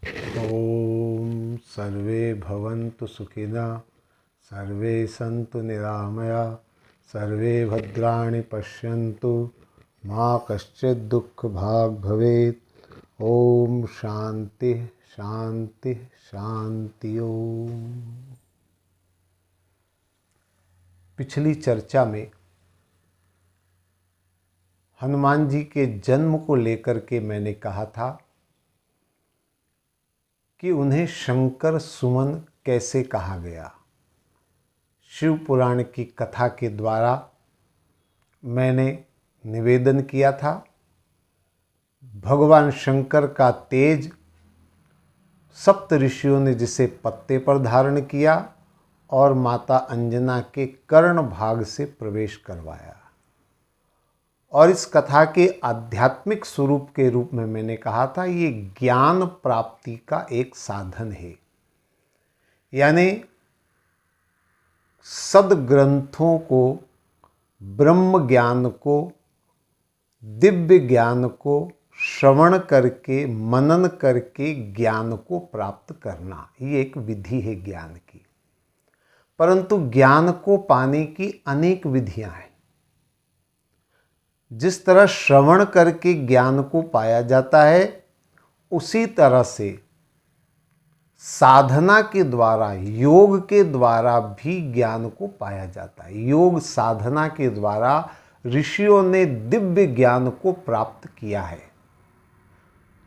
ओम सर्वे भवन्तु सुखिनः, सर्वे सन्तु निरामया, सर्वे भद्राणि पश्यन्तु, माँ कश्चित् दुःखभाग् भवेत्। ओम शांति शांति शांति। ओम। पिछली चर्चा में हनुमान जी के जन्म को लेकर के मैंने कहा था कि उन्हें शंकर सुमन कैसे कहा गया। शिव पुराण की कथा के द्वारा मैंने निवेदन किया था, भगवान शंकर का तेज सप्त ऋषियों ने जिसे पत्ते पर धारण किया और माता अंजना के कर्ण भाग से प्रवेश करवाया। और इस कथा के आध्यात्मिक स्वरूप के रूप में मैंने कहा था ये ज्ञान प्राप्ति का एक साधन है, यानी सदग्रंथों को, ब्रह्म ज्ञान को, दिव्य ज्ञान को श्रवण करके, मनन करके ज्ञान को प्राप्त करना, ये एक विधि है ज्ञान की। परंतु ज्ञान को पाने की अनेक विधियां हैं। जिस तरह श्रवण करके ज्ञान को पाया जाता है, उसी तरह से साधना के द्वारा, योग के द्वारा भी ज्ञान को पाया जाता है। योग साधना के द्वारा ऋषियों ने दिव्य ज्ञान को प्राप्त किया है।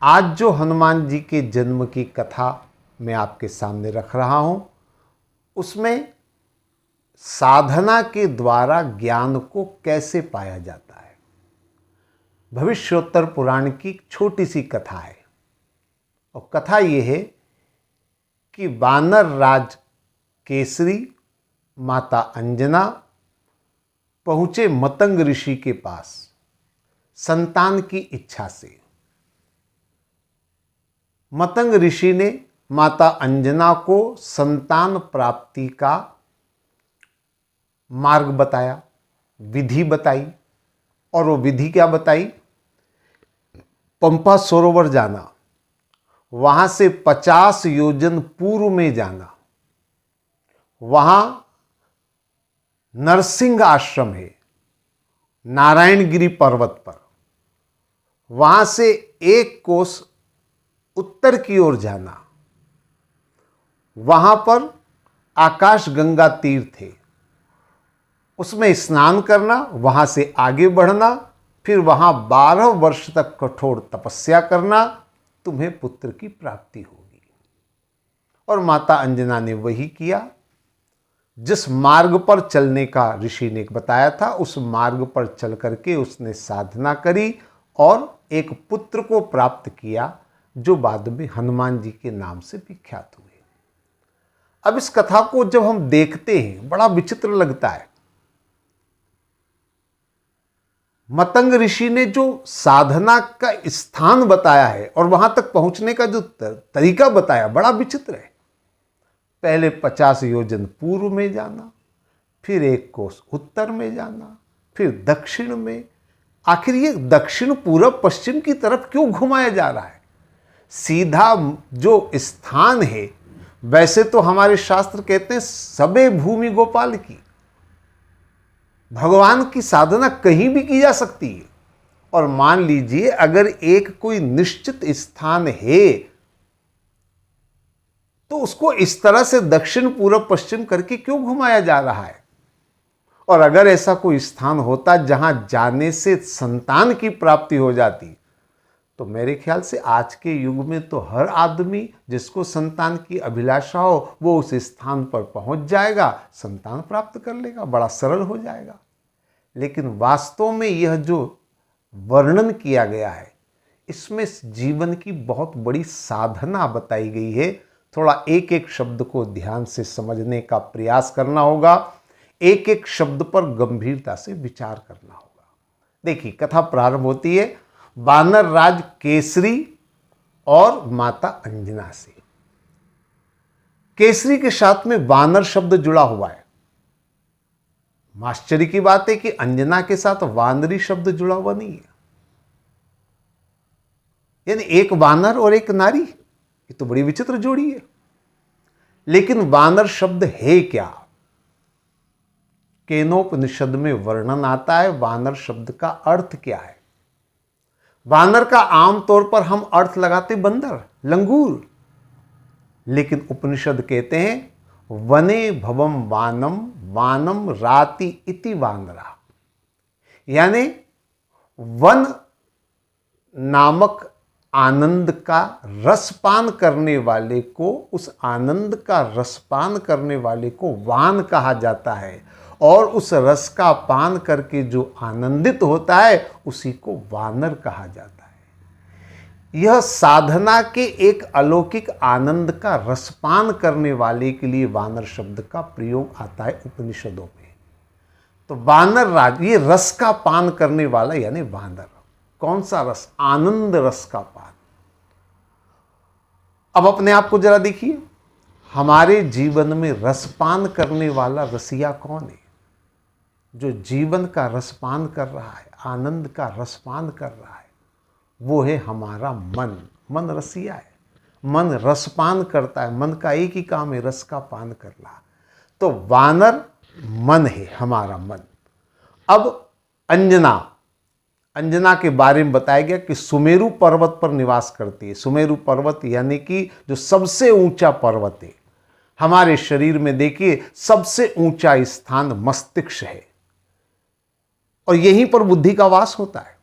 आज जो हनुमान जी के जन्म की कथा मैं आपके सामने रख रहा हूं, उसमें साधना के द्वारा ज्ञान को कैसे पाया जाता है, भविष्योत्तर पुराण की छोटी सी कथा है। और कथा यह है कि वानर राज केसरी माता अंजना पहुंचे मतंग ऋषि के पास संतान की इच्छा से। मतंग ऋषि ने माता अंजना को संतान प्राप्ति का मार्ग बताया, विधि बताई। और वो विधि क्या बताई? पंपा सरोवर जाना, वहां से 50 योजन पूर्व में जाना, वहां नरसिंह आश्रम है नारायणगिरी पर्वत पर, वहां से 1 कोस उत्तर की ओर जाना, वहां पर आकाश गंगा तीर्थ है, उसमें स्नान करना, वहां से आगे बढ़ना, फिर वहां 12 वर्ष तक कठोर तपस्या करना, तुम्हें पुत्र की प्राप्ति होगी। और माता अंजना ने वही किया। जिस मार्ग पर चलने का ऋषि ने बताया था, उस मार्ग पर चल करके उसने साधना करी और एक पुत्र को प्राप्त किया, जो बाद में हनुमान जी के नाम से विख्यात हुए। अब इस कथा को जब हम देखते हैं, बड़ा विचित्र लगता है। मतंग ऋषि ने जो साधना का स्थान बताया है और वहां तक पहुंचने का जो तरीका बताया, बड़ा विचित्र है। पहले 50 योजन पूर्व में जाना, फिर 1 कोस उत्तर में जाना, फिर दक्षिण में। आखिर ये दक्षिण, पूरब, पश्चिम की तरफ क्यों घुमाया जा रहा है? सीधा जो स्थान है, वैसे तो हमारे शास्त्र कहते हैं सबे भूमि गोपाल की, भगवान की साधना कहीं भी की जा सकती है। और मान लीजिए अगर एक कोई निश्चित स्थान है, तो उसको इस तरह से दक्षिण, पूरब, पश्चिम करके क्यों घुमाया जा रहा है? और अगर ऐसा कोई स्थान होता जहां जाने से संतान की प्राप्ति हो जाती, तो मेरे ख्याल से आज के युग में तो हर आदमी जिसको संतान की अभिलाषा हो, वो उस स्थान पर पहुंच जाएगा, संतान प्राप्त कर लेगा, बड़ा सरल हो जाएगा। लेकिन वास्तव में यह जो वर्णन किया गया है, इसमें जीवन की बहुत बड़ी साधना बताई गई है। थोड़ा एक एक शब्द को ध्यान से समझने का प्रयास करना होगा, एक एक शब्द पर गंभीरता से विचार करना होगा। देखिए, कथा प्रारंभ होती है वानर राज केसरी और माता अंजना से। केसरी के साथ में वानर शब्द जुड़ा हुआ है। आश्चर्य की बात है कि अंजना के साथ वानरी शब्द जुड़ा हुआ नहीं है। यानी एक वानर और एक नारी, ये तो बड़ी विचित्र जोड़ी है। लेकिन वानर शब्द है क्या? केनोपनिषद में वर्णन आता है वानर शब्द का अर्थ क्या है। वानर का आमतौर पर हम अर्थ लगाते बंदर, लंगूर, लेकिन उपनिषद कहते हैं वने भवम वानम वानम राति इति वानरा, यानी वन नामक आनंद का रसपान करने वाले को, उस आनंद का रसपान करने वाले को वान कहा जाता है, और उस रस का पान करके जो आनंदित होता है उसी को वानर कहा जाता है। यह साधना के एक अलौकिक आनंद का रसपान करने वाले के लिए वानर शब्द का प्रयोग आता है उपनिषदों में। तो वानर राज, ये रस का पान करने वाला यानी वानर। कौन सा रस? आनंद रस का पान। अब अपने आप को जरा देखिए, हमारे जीवन में रसपान करने वाला रसिया कौन है? जो जीवन का रसपान कर रहा है, आनंद का रसपान कर रहा है, वो है हमारा मन। मन रसिया है, मन रसपान करता है, मन का एक ही काम है रस का पान करना। तो वानर मन है, हमारा मन। अब अंजना के बारे में बताया गया कि सुमेरु पर्वत पर निवास करती है। सुमेरु पर्वत यानी कि जो सबसे ऊंचा पर्वत है हमारे शरीर में। देखिए, सबसे ऊंचा स्थान मस्तिष्क है, और यहीं पर बुद्धि का वास होता है।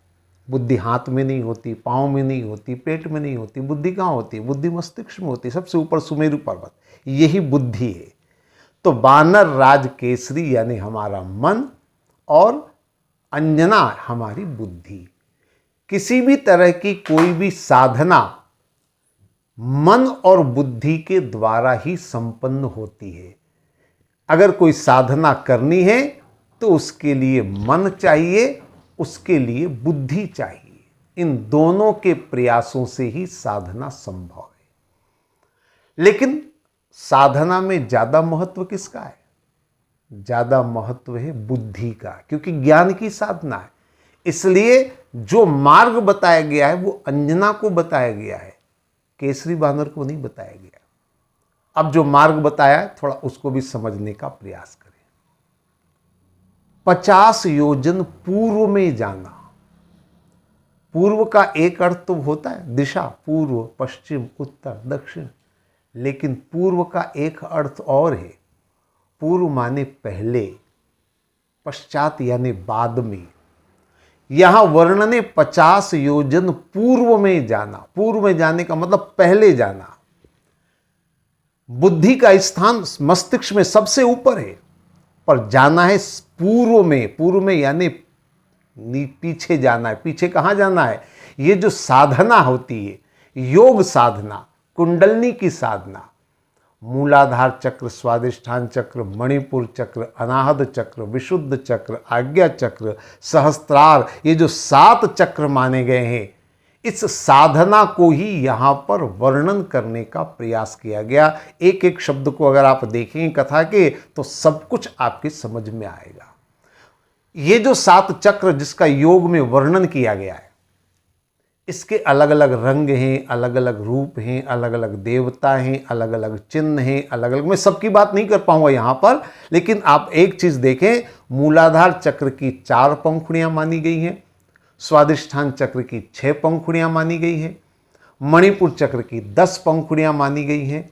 बुद्धि हाथ में नहीं होती, पांव में नहीं होती, पेट में नहीं होती। बुद्धि कहाँ होती है? बुद्धि मस्तिष्क में होती है, सबसे ऊपर सुमेरु पर्वत, यही बुद्धि है। तो वानर राज केसरी यानी हमारा मन, और अंजना हमारी बुद्धि। किसी भी तरह की कोई भी साधना मन और बुद्धि के द्वारा ही संपन्न होती है। अगर कोई साधना करनी है तो उसके लिए मन चाहिए, उसके लिए बुद्धि चाहिए। इन दोनों के प्रयासों से ही साधना संभव है। लेकिन साधना में ज्यादा महत्व किसका है? ज्यादा महत्व है बुद्धि का, क्योंकि ज्ञान की साधना है। इसलिए जो मार्ग बताया गया है वो अंजना को बताया गया है, केसरी वानर को नहीं बताया गया। अब जो मार्ग बताया है थोड़ा उसको भी समझने का प्रयास करें। 50 योजन पूर्व में जाना। पूर्व का एक अर्थ तो होता है दिशा, पूर्व, पश्चिम, उत्तर, दक्षिण, लेकिन पूर्व का एक अर्थ और है। पूर्व माने पहले, पश्चात यानी बाद में। यहां वर्णन है 50 योजन पूर्व में जाना। पूर्व में जाने का मतलब पहले जाना। बुद्धि का स्थान मस्तिष्क में सबसे ऊपर है, पर जाना है पूर्व में। पूर्व में यानी पीछे जाना है। पीछे कहां जाना है? ये जो साधना होती है, योग साधना, कुंडलनी की साधना, मूलाधार चक्र, स्वादिष्ठान चक्र, मणिपुर चक्र, अनाहत चक्र, विशुद्ध चक्र, आज्ञा चक्र, सहस्त्रार, ये जो 7 चक्र माने गए हैं, इस साधना को ही यहां पर वर्णन करने का प्रयास किया गया। एक एक शब्द को अगर आप देखें कथा के तो सब कुछ आपके समझ में आएगा। ये जो 7 चक्र जिसका योग में वर्णन किया गया है, इसके अलग अलग रंग हैं, अलग अलग रूप हैं, अलग अलग देवता हैं, अलग अलग चिन्ह हैं, अलग अलग। मैं सबकी बात नहीं कर पाऊंगा यहां पर, लेकिन आप एक चीज देखें, मूलाधार चक्र की 4 पंखुड़ियां मानी गई हैं, स्वादिष्ठान चक्र की 6 पंखुड़ियां मानी गई हैं, मणिपुर चक्र की 10 पंखुड़ियां मानी गई हैं,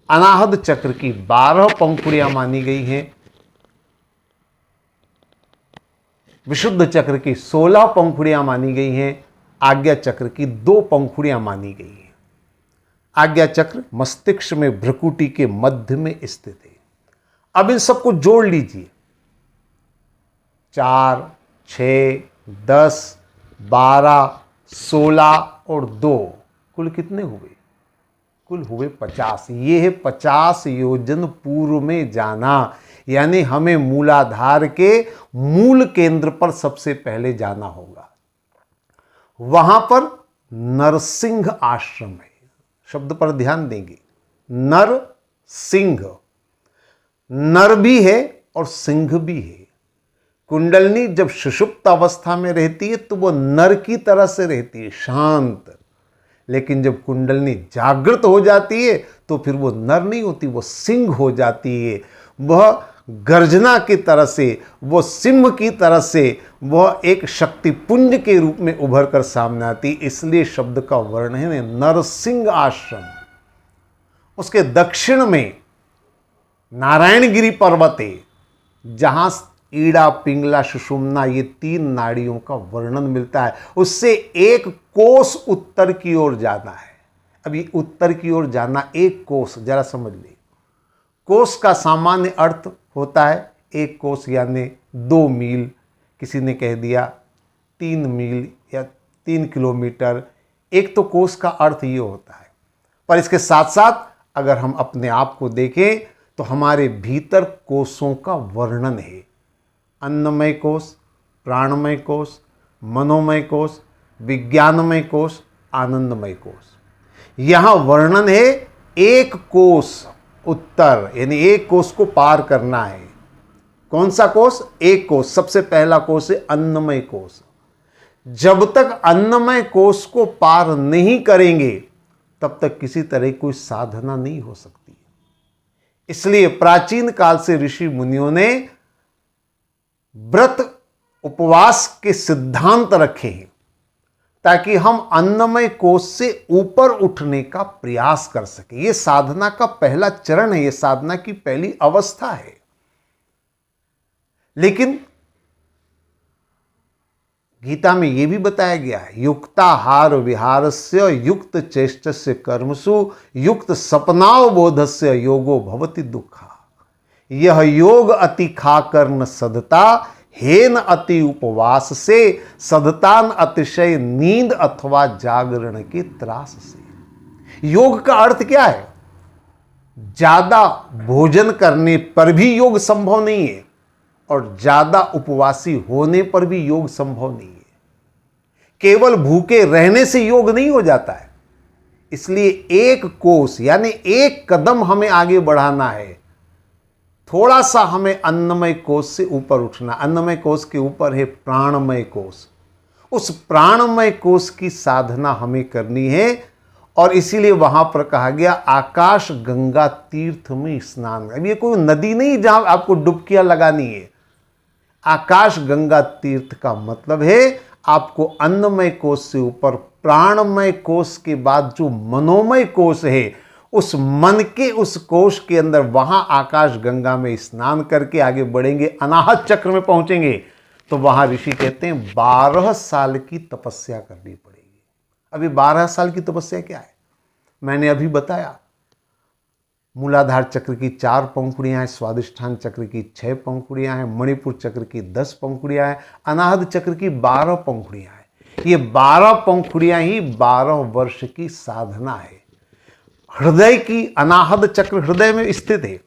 अनाहत चक्र की 12 पंखुड़ियां मानी गई हैं, विशुद्ध चक्र की 16 पंखुड़ियां मानी गई हैं, आज्ञा चक्र की 2 पंखुड़ियां मानी गई हैं। आज्ञा चक्र मस्तिष्क में भ्रुकुटी के मध्य में स्थित है। अब इन सबको जोड़ लीजिए, 4, 6, 10, 12, 16 और 2, कुल कितने हुए? कुल हुए 50। ये है 50 योजन पूर्व में जाना, यानी हमें मूलाधार के मूल केंद्र पर सबसे पहले जाना होगा। वहां पर नरसिंह आश्रम है। शब्द पर ध्यान देंगे, नर सिंह, नर भी है और सिंह भी है। कुंडलनी जब सुषुप्त अवस्था में रहती है तो वो नर की तरह से रहती है, शांत। लेकिन जब कुंडलनी जागृत हो जाती है तो फिर वो नर नहीं होती, वो सिंह हो जाती है। वह गर्जना की तरह से, वो सिंह की तरह से, वह एक शक्तिपुंज के रूप में उभर कर सामने आती। इसलिए शब्द का वर्णन है नरसिंह आश्रम। उसके दक्षिण में नारायणगिरी पर्वत है, जहां ईड़ा, पिंगला, सुषुम्ना ये 3 नाड़ियों का वर्णन मिलता है। उससे 1 कोस उत्तर की ओर जाना है। अभी उत्तर की ओर जाना 1 कोस, जरा समझ लीजिए। कोस का सामान्य अर्थ होता है 1 कोस यानी 2 मील, किसी ने कह दिया 3 मील या 3 किलोमीटर। एक तो कोस का अर्थ ये होता है, पर इसके साथ साथ अगर हम अपने आप को देखें तो हमारे भीतर कोसों का वर्णन है। अन्नमय कोश, प्राणमय कोश, मनोमय कोश, विज्ञानमय कोश, आनंदमय कोश। यहां वर्णन है 1 कोश उत्तर, यानी 1 कोश को पार करना है। कौन सा कोश? 1 कोश। सबसे पहला कोश है अन्नमय कोश। जब तक अन्नमय कोश को पार नहीं करेंगे तब तक किसी तरह कोई साधना नहीं हो सकती। इसलिए प्राचीन काल से ऋषि मुनियों ने व्रत उपवास के सिद्धांत रखे हैं ताकि हम अन्नमय कोश से ऊपर उठने का प्रयास कर सके। यह साधना का पहला चरण है, यह साधना की पहली अवस्था है। लेकिन गीता में यह भी बताया गया है, युक्ताहार विहारस्य युक्त चेष्टस्य कर्मसु युक्त सपनावबोधस्य योगो भवति दुःखा। यह योग अति खाकर न सदता, हेन अति उपवास से, सदतान अतिशय नींद अथवा जागरण के त्रास से। योग का अर्थ क्या है? ज्यादा भोजन करने पर भी योग संभव नहीं है और ज्यादा उपवासी होने पर भी योग संभव नहीं है। केवल भूखे रहने से योग नहीं हो जाता है। इसलिए 1 कोस यानी 1 कदम हमें आगे बढ़ाना है। थोड़ा सा हमें अन्नमय कोश से ऊपर उठना। अन्नमय कोश के ऊपर है प्राणमय कोश। उस प्राणमय कोश की साधना हमें करनी है और इसीलिए वहां पर कहा गया आकाश गंगा तीर्थ में स्नान। अब ये कोई नदी नहीं जहां आपको डुबकियां लगानी है। आकाश गंगा तीर्थ का मतलब है आपको अन्नमय कोश से ऊपर प्राणमय कोश के बाद जो मनोमय कोश है, उस मन के उस कोश के अंदर वहां आकाश गंगा में स्नान करके आगे बढ़ेंगे, अनाहत चक्र में पहुंचेंगे तो वहां ऋषि कहते हैं 12 साल की तपस्या करनी पड़ेगी। अभी 12 साल की तपस्या क्या है? मैंने अभी बताया, मूलाधार चक्र की 4 पंखुड़ियां हैं, स्वादिष्ठान चक्र की 6 पंखुड़ियां हैं, मणिपुर चक्र की 10 पंखुड़ियां हैं, अनाहत चक्र की 12 पंखुड़ियां हैं। ये 12 पंखुड़ियां ही 12 वर्ष की साधना है। हृदय की अनाहत चक्र हृदय में स्थित है।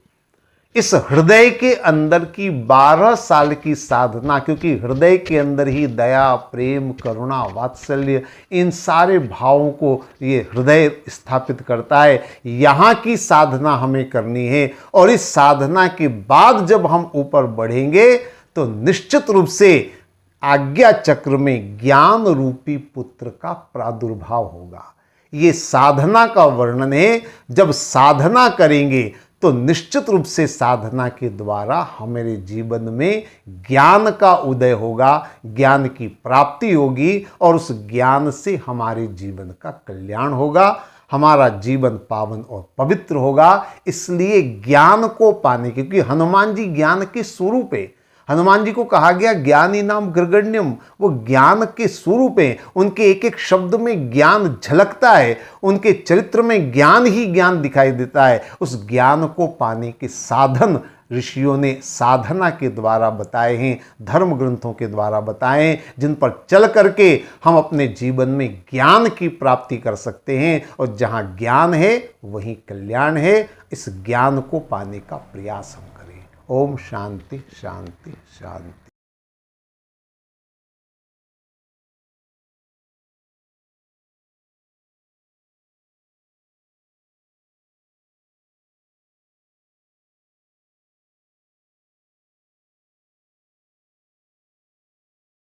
इस हृदय के अंदर की 12 साल की साधना, क्योंकि हृदय के अंदर ही दया, प्रेम, करुणा, वात्सल्य, इन सारे भावों को ये हृदय स्थापित करता है। यहाँ की साधना हमें करनी है और इस साधना के बाद जब हम ऊपर बढ़ेंगे तो निश्चित रूप से आज्ञा चक्र में ज्ञान रूपी पुत्र का प्रादुर्भाव होगा। ये साधना का वर्णन है। जब साधना करेंगे तो निश्चित रूप से साधना के द्वारा हमारे जीवन में ज्ञान का उदय होगा, ज्ञान की प्राप्ति होगी और उस ज्ञान से हमारे जीवन का कल्याण होगा, हमारा जीवन पावन और पवित्र होगा। इसलिए ज्ञान को पाने, क्योंकि हनुमान जी ज्ञान के स्वरूप है। हनुमान जी को कहा गया ज्ञानी नाम ग्रगण्यम, वो ज्ञान के स्वरूप हैं। उनके एक एक शब्द में ज्ञान झलकता है, उनके चरित्र में ज्ञान ही ज्ञान दिखाई देता है। उस ज्ञान को पाने के साधन ऋषियों ने साधना के द्वारा बताए हैं, धर्म ग्रंथों के द्वारा बताए हैं, जिन पर चल करके हम अपने जीवन में ज्ञान की प्राप्ति कर सकते हैं। और जहाँ ज्ञान है वहीं कल्याण है। इस ज्ञान को पाने का प्रयास हम करें। ओम शांति शांति शांति।